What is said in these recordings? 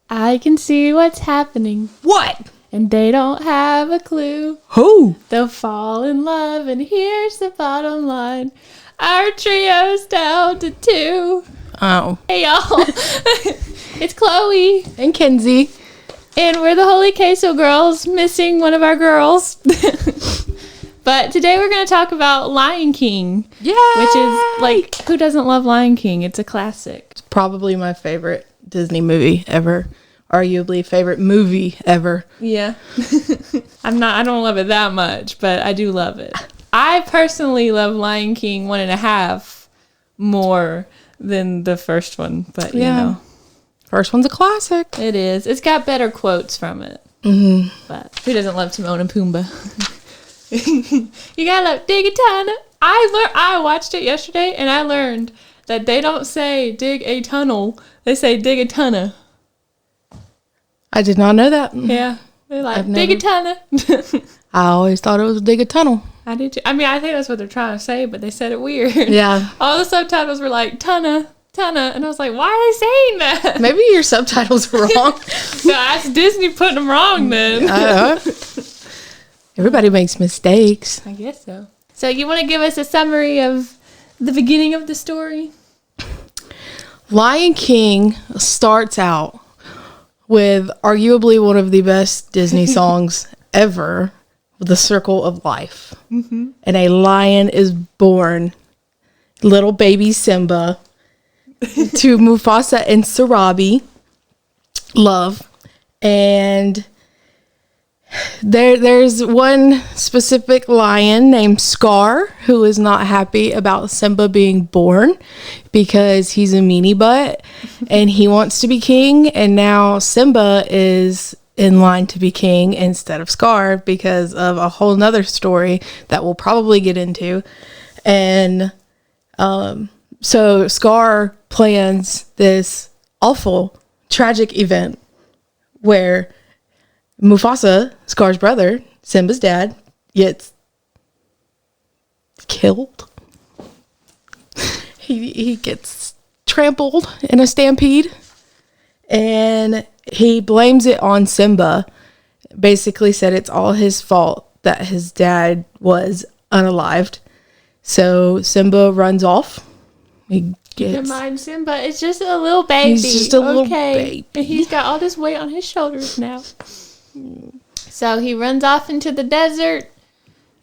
I can see what's happening. What? And they don't have a clue. Who? They'll fall in love, and here's the bottom line. Our trio's down to 2. Oh. Hey, y'all. It's Chloe. And Kenzie. And we're the Holy Queso Girls, missing one of our girls. But today we're going to talk about Lion King. Yeah. Which is, like, who doesn't love Lion King? It's a classic. It's probably my favorite Disney movie ever. Arguably favorite movie ever. Yeah. I don't love it that much, but I do love it. I personally love Lion King 1.5 more than the first one, but you know. First one's a classic. It is. It's got better quotes from it. Mm-hmm. But who doesn't love Timon and Pumbaa? You gotta love dig a tunnel. I watched it yesterday and I learned that they don't say dig a tunnel. They say dig a tunnel. I did not know that. Yeah. They're like, dig a tunnel. I always thought it was dig a tunnel. I did too. I mean, I think that's what they're trying to say, but they said it weird. Yeah. All the subtitles were like, tunna. And I was like, why are they saying that? Maybe your subtitles are wrong. No, that's Disney putting them wrong then. Everybody makes mistakes. I guess so. So you want to give us a summary of the beginning of the story? Lion King starts out with arguably one of the best Disney songs ever, The Circle of Life. Mm-hmm. And a lion is born, little baby Simba, to Mufasa and Sarabi, love. And there's one specific lion named Scar who is not happy about Simba being born because he's a meanie butt and he wants to be king. And now Simba is in line to be king instead of Scar because of a whole nother story that we'll probably get into. And so Scar plans this awful, tragic event where Mufasa, Scar's brother, Simba's dad, gets killed. He gets trampled in a stampede, and he blames it on Simba. Basically said it's all his fault that his dad was unalived. So Simba runs off. Keep in mind, Simba is just a little baby. He's just a little baby. And he's got all this weight on his shoulders now. So he runs off into the desert,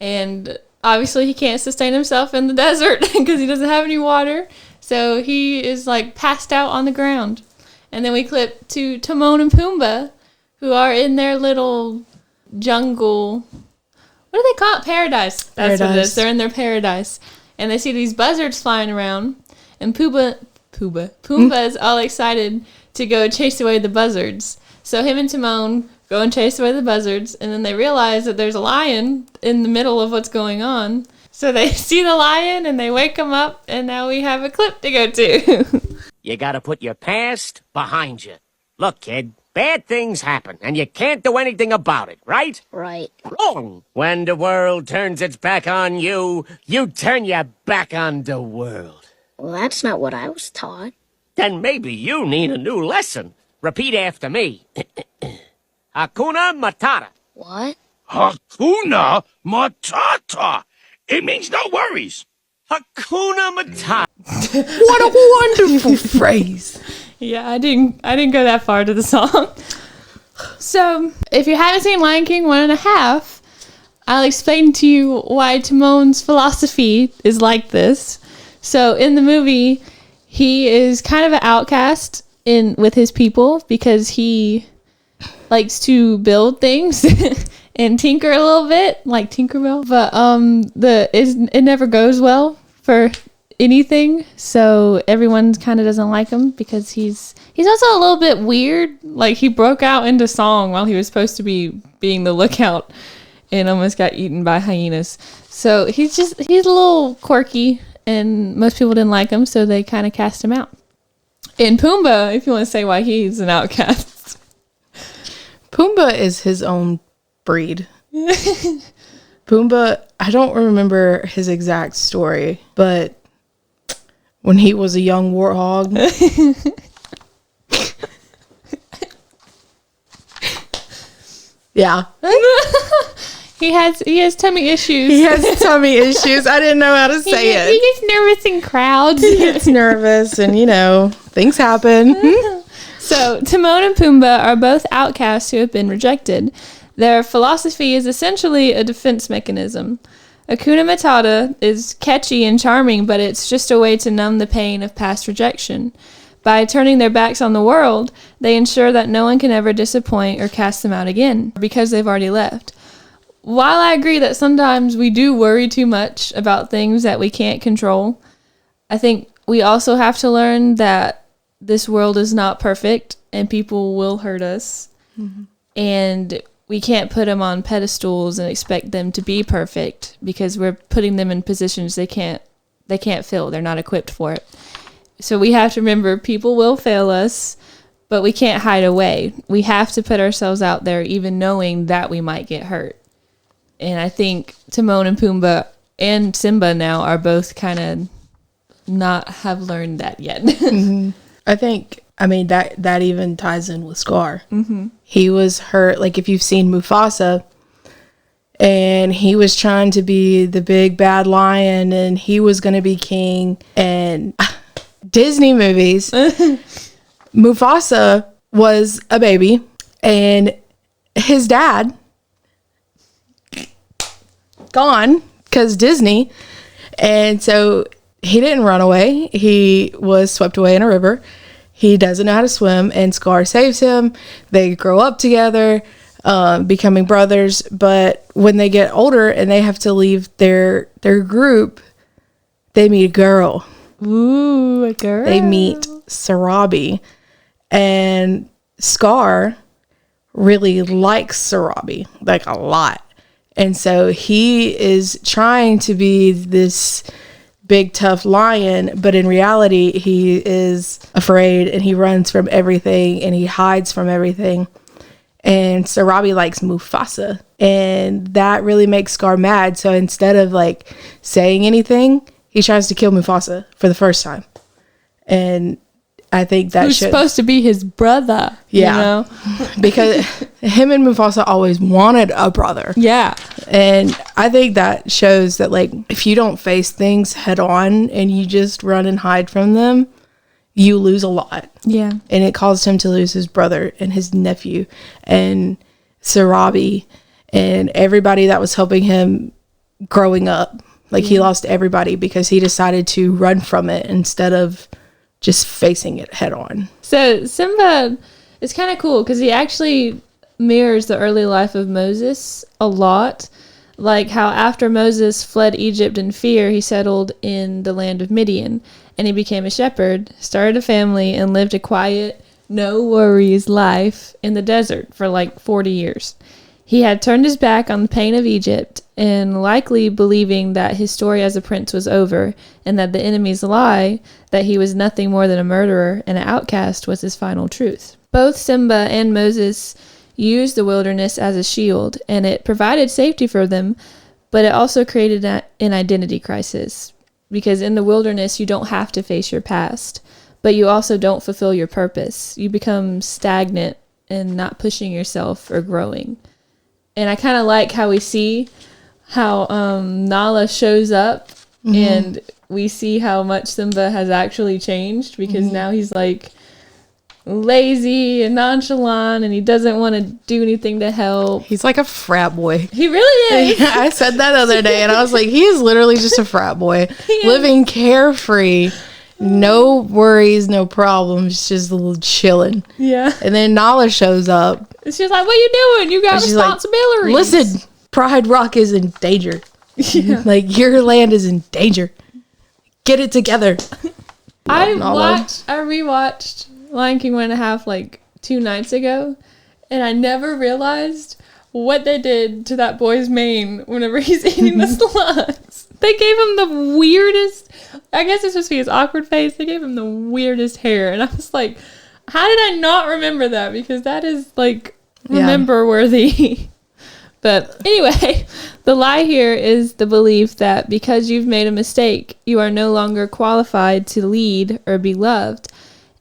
and obviously he can't sustain himself in the desert because he doesn't have any water. So he is like passed out on the ground. And then we clip to Timon and Pumbaa, who are in their little jungle. What do they call it? Paradise. That's what it is. They're in their paradise. And they see these buzzards flying around. And Pumbaa's all excited to go chase away the buzzards. So him and Timon go and chase away the buzzards, and then they realize that there's a lion in the middle of what's going on. So they see the lion, and they wake him up, and now we have a clip to go to. You gotta put your past behind you. Look, kid, bad things happen, and you can't do anything about it, right? Right. Wrong! When the world turns its back on you, you turn your back on the world. Well, that's not what I was taught. Then maybe you need a new lesson. Repeat after me. Hakuna Matata. What? Hakuna Matata. It means no worries. Hakuna Matata. What a wonderful phrase. Yeah, I didn't go that far to the song. So, if you haven't seen Lion King 1.5, I'll explain to you why Timon's philosophy is like this. So, in the movie, he is kind of an outcast with his people because he likes to build things and tinker a little bit, like Tinkerbell. But it never goes well for anything, so everyone kind of doesn't like him because he's also a little bit weird. Like, he broke out into song while he was supposed to be being the lookout and almost got eaten by hyenas. So he's a little quirky, and most people didn't like him, so they kind of cast him out. And Pumbaa, if you want to say why he's an outcast. Pumbaa is his own breed. Pumbaa, I don't remember his exact story, but when he was a young warthog, Yeah. He has tummy issues. He has tummy issues. I didn't know how to say it. He gets nervous in crowds. He gets nervous and, things happen. So, Timon and Pumbaa are both outcasts who have been rejected. Their philosophy is essentially a defense mechanism. Hakuna Matata is catchy and charming, but it's just a way to numb the pain of past rejection. By turning their backs on the world, they ensure that no one can ever disappoint or cast them out again, because they've already left. While I agree that sometimes we do worry too much about things that we can't control, I think we also have to learn that this world is not perfect and people will hurt us. Mm-hmm. And we can't put them on pedestals and expect them to be perfect because we're putting them in positions they can't fill. They're not equipped for it. So we have to remember people will fail us, but we can't hide away. We have to put ourselves out there even knowing that we might get hurt. And I think Timon and Pumbaa and Simba now are both kind of not have learned that yet. Mm-hmm. I think, that even ties in with Scar. Mm-hmm. He was hurt, like if you've seen Mufasa, and he was trying to be the big bad lion, and he was going to be king. And Disney movies, Mufasa was a baby, and his dad gone because Disney, and so he didn't run away. He was swept away in a river. He doesn't know how to swim, and Scar saves him. They grow up together, becoming brothers. But when they get older and they have to leave their group, they meet a girl. Ooh, a girl. They meet Sarabi, and Scar really likes Sarabi, like a lot. And so he is trying to be this big tough lion, but in reality he is afraid and he runs from everything and he hides from everything. And Sarabi likes Mufasa, and that really makes Scar mad. So instead of like saying anything, he tries to kill Mufasa for the first time. And I think that who's supposed to be his brother. Yeah, because him and Mufasa always wanted a brother. Yeah, and I think that shows that like if you don't face things head on and you just run and hide from them, you lose a lot. Yeah, and it caused him to lose his brother and his nephew and Sarabi and everybody that was helping him growing up. Like he lost everybody because he decided to run from it instead of just facing it head on. So Simba is kind of cool because he actually mirrors the early life of Moses a lot. Like how after Moses fled Egypt in fear, he settled in the land of Midian and he became a shepherd, started a family, and lived a quiet, no worries life in the desert for like 40 years. He had turned his back on the pain of Egypt and likely believing that his story as a prince was over and that the enemy's lie, that he was nothing more than a murderer and an outcast, was his final truth. Both Simba and Moses used the wilderness as a shield, and it provided safety for them, but it also created an identity crisis. Because in the wilderness, you don't have to face your past, but you also don't fulfill your purpose. You become stagnant and not pushing yourself or growing. And I kind of like how we see how Nala shows up, and we see how much Simba has actually changed, because now he's like lazy and nonchalant and he doesn't want to do anything to help. He's like a frat boy. He really is. Yeah, I said that the other day and I was like, he is literally just a frat boy, living carefree, no worries, no problems, just a little chilling. Yeah. And then Nala shows up. And she's like, what are you doing? You got responsibilities. Like, listen, Pride Rock is in danger. Yeah. Like, your land is in danger. Get it together. I rewatched Lion King 1.5 like 2 nights ago, and I never realized what they did to that boy's mane whenever he's eating the slugs. They gave him the weirdest, I guess it's supposed to be his awkward face, they gave him the weirdest hair, and I was like, how did I not remember that? Because that is like remember worthy. But anyway, the lie here is the belief that because you've made a mistake, you are no longer qualified to lead or be loved.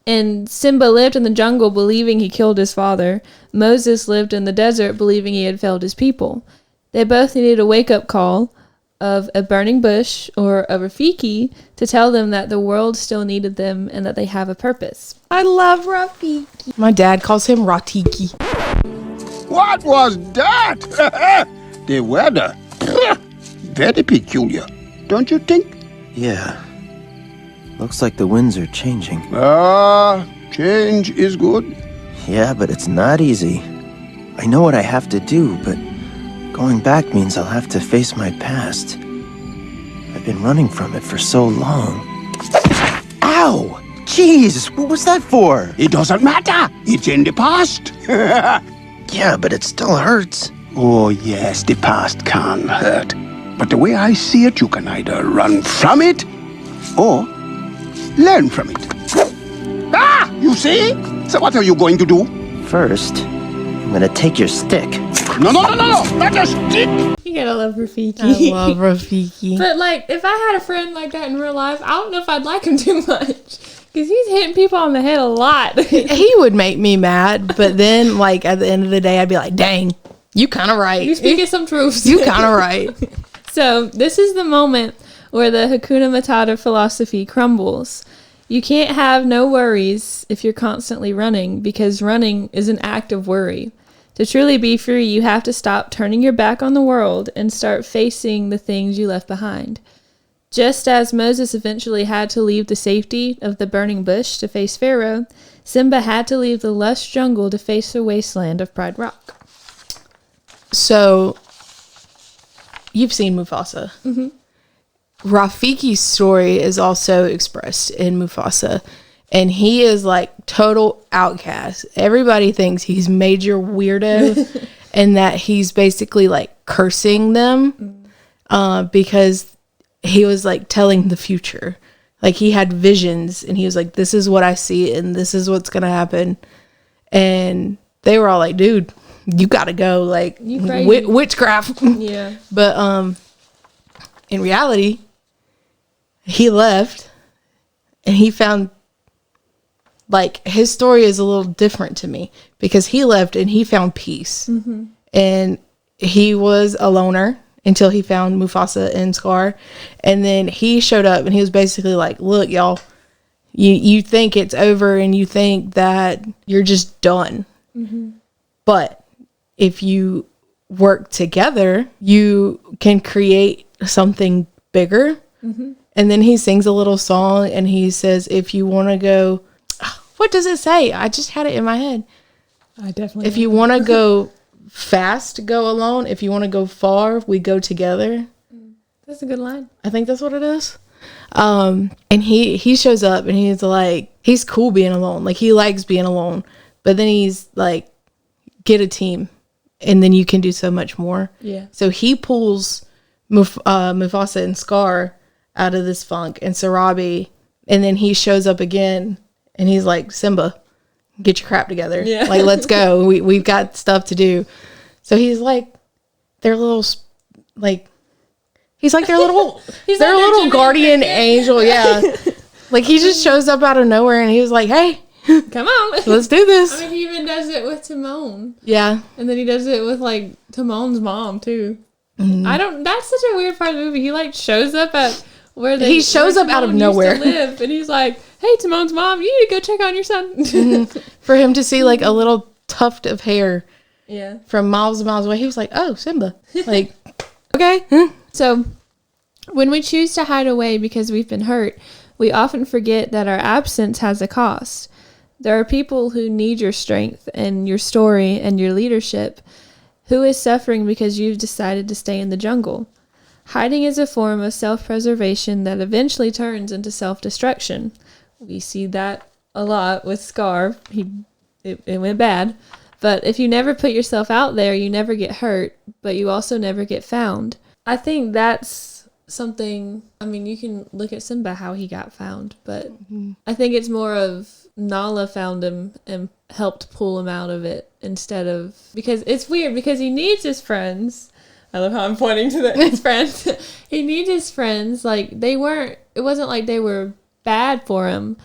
And Simba lived in the jungle believing he killed his father. Moses lived in the desert believing he had failed his people. They both needed a wake-up call of a burning bush or a Rafiki to tell them that the world still needed them and that they have a purpose. I love Rafiki. My dad calls him Ratiki. What was that? The weather. Very peculiar, don't you think? Yeah. Looks like the winds are changing. Change is good. Yeah, but it's not easy. I know what I have to do, but going back means I'll have to face my past. I've been running from it for so long. Ow! Jeez, what was that for? It doesn't matter. It's in the past. Yeah, but it still hurts. Oh, yes, the past can hurt. But the way I see it, you can either run from it or learn from it. Ah, you see? So what are you going to do? First, I'm gonna take your stick. No, not a stick. You gotta love Rafiki. I love Rafiki. But, like, if I had a friend like that in real life, I don't know if I'd like him too much. Because he's hitting people on the head a lot. He would make me mad, but then, like, at the end of the day, I'd be like, dang, you kind of right. You're speaking some truths. You kind of right. So, this is the moment where the Hakuna Matata philosophy crumbles. You can't have no worries if you're constantly running, because running is an act of worry. To truly be free, you have to stop turning your back on the world and start facing the things you left behind. Just as Moses eventually had to leave the safety of the burning bush to face Pharaoh, Simba had to leave the lush jungle to face the wasteland of Pride Rock. So, you've seen Mufasa. Mm-hmm. Rafiki's story is also expressed in Mufasa. And he is like total outcast. Everybody thinks he's major weirdo and that he's basically like cursing them because he was like telling the future. Like he had visions and he was like, this is what I see and this is what's going to happen. And they were all like, dude, you got to go. Like witchcraft. Yeah. But in reality, he left and he found, like, his story is a little different to me because he left and he found peace. Mm-hmm. And he was a loner until he found Mufasa and Scar. And then he showed up and he was basically like, look, y'all, you think it's over and you think that you're just done. Mm-hmm. But if you work together, you can create something bigger. Mm-hmm. And then he sings a little song and he says, if you want to go, what does it say? I just had it in my head. I definitely. If you want to go fast, go alone. If you want to go far, we go together. That's a good line. I think that's what it is. And he shows up and he's like, he's cool being alone. Like he likes being alone. But then he's like, get a team and then you can do so much more. Yeah. So he pulls Mufasa and Scar out of this funk and Sarabi. And then he shows up again. And he's like, Simba, get your crap together. Yeah. Like, let's go. We've got stuff to do. So he's like, their little, like, he's like their little, he's their like little guardian angel. Yeah. Like, he just shows up out of nowhere and he was like, hey, come on. Let's do this. I mean, he even does it with Timon. Yeah. And then he does it with, like, Timon's mom, too. Mm-hmm. That's such a weird part of the movie. He, like, shows up at where he shows up out of nowhere. Live, and he's like, hey, Timon's mom, you need to go check on your son. Mm-hmm. For him to see like a little tuft of hair from miles and miles away, he was like, oh, Simba. Like, okay. So when we choose to hide away because we've been hurt, we often forget that our absence has a cost. There are people who need your strength and your story and your leadership. Who is suffering because you've decided to stay in the jungle? Hiding is a form of self-preservation that eventually turns into self-destruction. We see that a lot with Scar. It went bad. But if you never put yourself out there, you never get hurt, but you also never get found. I think that's something, I mean, you can look at Simba, how he got found, but I think it's more of Nala found him and helped pull him out of it instead of, because it's weird because he needs his friends. I love how I'm pointing to his friends. He needs his friends. Like, it wasn't like they were bad for him,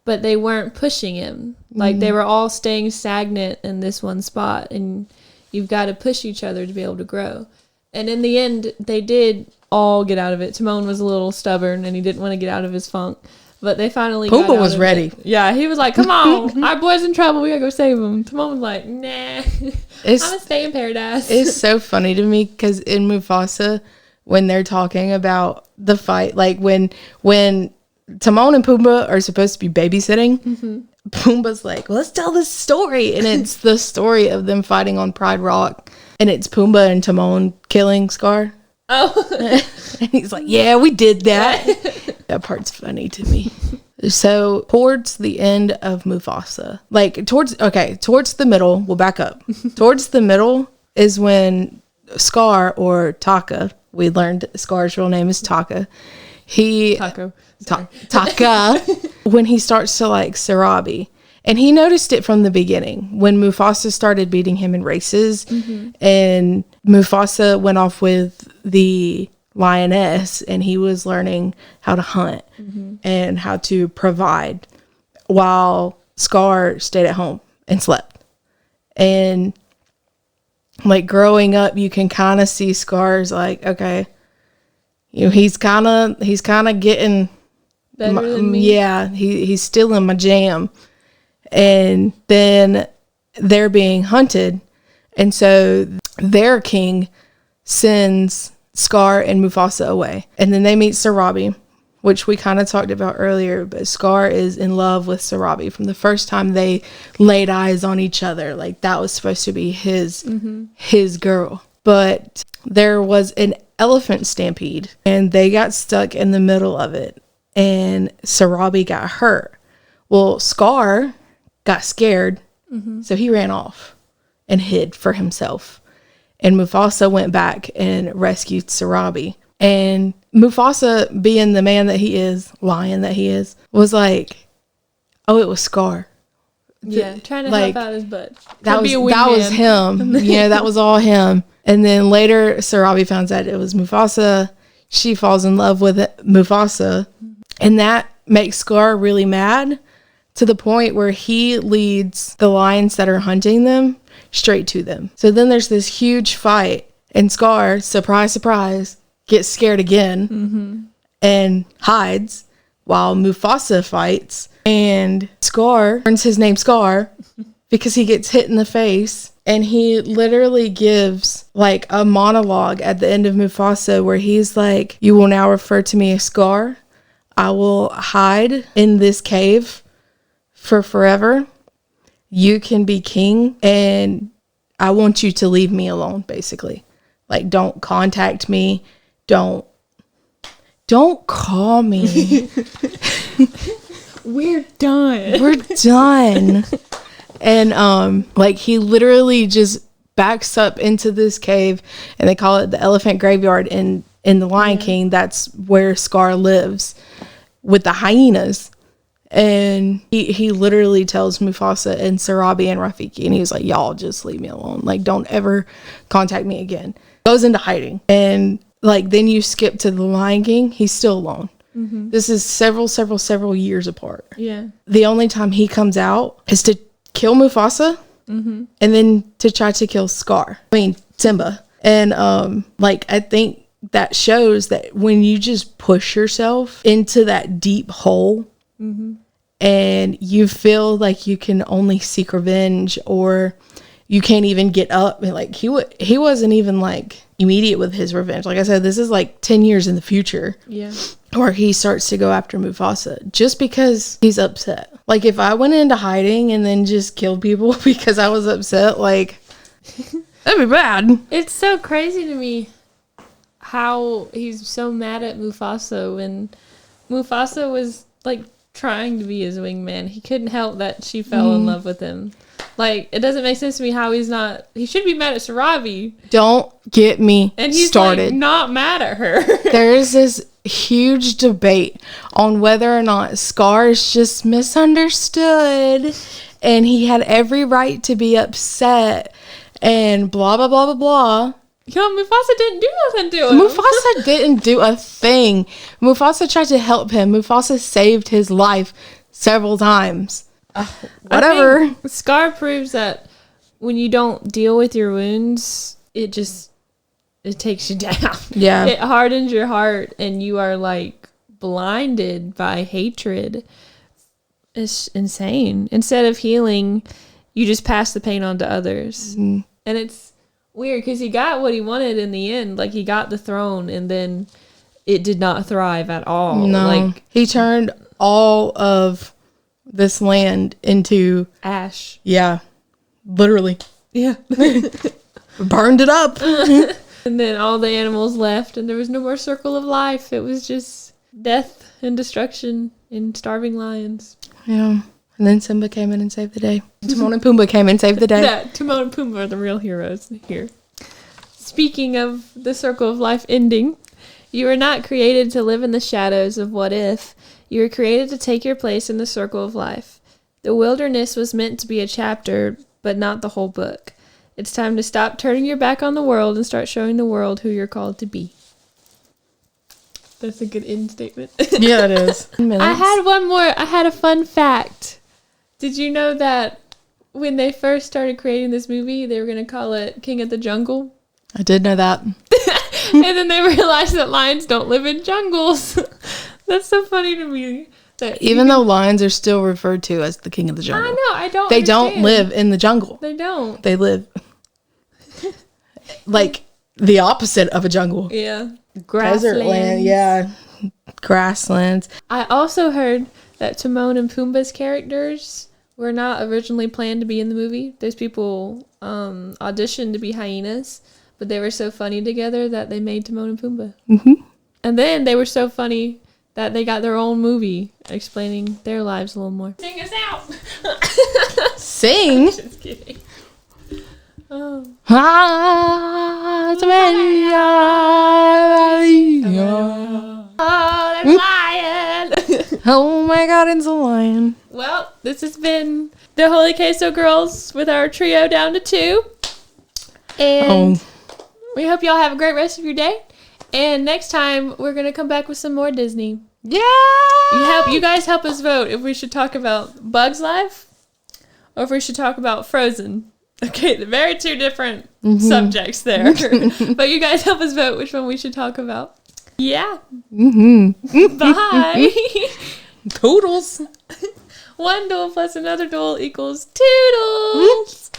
but they weren't pushing him. Like, they were all staying stagnant in this one spot, and you've got to push each other to be able to grow. And in the end, they did all get out of it. Timon was a little stubborn, and he didn't want to get out of his funk. But they finally got out Pumbaa was of ready. it. Yeah, he was like, come on, our boy's in trouble. We got to go save him. Timon was like, nah, I'm going to stay in paradise. It's so funny to me because in Mufasa, when they're talking about the fight, like when Timon and Pumbaa are supposed to be babysitting, Pumbaa's like, let's tell this story. And it's the story of them fighting on Pride Rock. And it's Pumbaa and Timon killing Scar. Oh. And he's like, yeah, we did that. That part's funny to me. So towards the end of Mufasa, like towards the middle, we'll back up. Towards the middle is when Scar, or Taka, we learned Scar's real name is Taka. Taka. When he starts to like Sarabi. And he noticed it from the beginning when Mufasa started beating him in races, and Mufasa went off with the lioness, and he was learning how to hunt and how to provide, while Scar stayed at home and slept. And like growing up, you can kind of see Scar's like, okay, you know, he's kind of getting Better than me. Yeah, he's still in my jam. And then they're being hunted. And so their king sends Scar and Mufasa away. And then they meet Sarabi, which we kind of talked about earlier. But Scar is in love with Sarabi from the first time they laid eyes on each other. Like that was supposed to be his girl. But there was an elephant stampede and they got stuck in the middle of it. And Sarabi got hurt. Well, Scar got scared, so he ran off and hid for himself. And Mufasa went back and rescued Sarabi. And Mufasa, being the man that he is, lion that he is, was like, oh, it was Scar. Yeah, trying to help out his butt. That was him. Yeah, that was all him. And then later, Sarabi finds out it was Mufasa. She falls in love with Mufasa. And that makes Scar really mad, to the point where he leads the lions that are hunting them straight to them. So then there's this huge fight, and Scar, surprise, surprise, gets scared again and hides while Mufasa fights. And Scar learns his name Scar because he gets hit in the face. And he literally gives like a monologue at the end of Mufasa where he's like, you will now refer to me as Scar. I will hide in this cave for forever. You can be king, and I want you to leave me alone, basically. Like, don't contact me. Don't call me. We're done. We're done. And like he literally just backs up into this cave, and they call it the elephant graveyard in the Lion King. That's where Scar lives with the hyenas. And he literally tells Mufasa and Sarabi and Rafiki, and he was like, y'all just leave me alone. Like, don't ever contact me again. Goes into hiding. And like then you skip to the Lion King, he's still alone. This is several years apart. Yeah. The only time he comes out is to kill Mufasa and then to try to kill Simba. And like I think that shows that when you just push yourself into that deep hole and you feel like you can only seek revenge, or you can't even get up, and like he wasn't even like immediate with his revenge. Like I said, this is like 10 years in the future. Yeah. Or he starts to go after Mufasa just because he's upset. Like if I went into hiding and then just killed people because I was upset, like that'd be bad. It's so crazy to me how he's so mad at Mufasa when Mufasa was like trying to be his wingman. He couldn't help that she fell in love with him. Like, it doesn't make sense to me how he should be mad at Sarabi. Don't get me and he's started. Like not mad at her. There is this huge debate on whether or not Scar is just misunderstood and he had every right to be upset and blah, blah, blah, blah, blah. Yo, Mufasa didn't do nothing to him. Mufasa didn't do a thing. Mufasa tried to help him. Mufasa saved his life several times. Whatever. I think Scar proves that when you don't deal with your wounds, it takes you down. Yeah. It hardens your heart and you are like blinded by hatred. It's insane. Instead of healing, you just pass the pain on to others. And it's weird because he got what he wanted in the end. Like, he got the throne, and then it did not thrive at all. No. Like, he turned all of this land into ash. Yeah. Literally. Yeah. Burned it up. And then all the animals left, and there was no more circle of life. It was just death and destruction and starving lions. Yeah. And then Simba came in and saved the day. Timon and Pumbaa came in and saved the day. Yeah, Timon and Pumbaa are the real heroes here. Speaking of the circle of life ending, you were not created to live in the shadows of what if. You were created to take your place in the circle of life. The wilderness was meant to be a chapter, but not the whole book. It's time to stop turning your back on the world and start showing the world who you're called to be. That's a good end statement. Yeah, it is. I had one more. I had a fun fact. Did you know that when they first started creating this movie, they were going to call it King of the Jungle? I did know that. And then they realized that lions don't live in jungles. That's so funny to me. Even though lions are still referred to as the king of the jungle. I know, I don't They understand. don't live in the jungle. They don't. They live like the opposite of a jungle. Yeah. Desert land, yeah. Grasslands. I also heard that Timon and Pumbaa's characters were not originally planned to be in the movie. Those people auditioned to be hyenas, but they were so funny together that they made Timon and Pumbaa. Mm-hmm. And then they were so funny that they got their own movie explaining their lives a little more. Sing us out! Sing? Just kidding. Oh. Oh, there's a lion! Oh my god, it's a lion. Well, this has been the Holy Queso Girls with our trio down to 2. And we hope y'all have a great rest of your day. And next time, we're going to come back with some more Disney. Yeah! You guys help us vote if we should talk about Bugs Life or if we should talk about Frozen. Okay, they're very two different subjects there. But you guys help us vote which one we should talk about. Yeah. Bye. Toodles. One duel plus another duel equals 2 duels.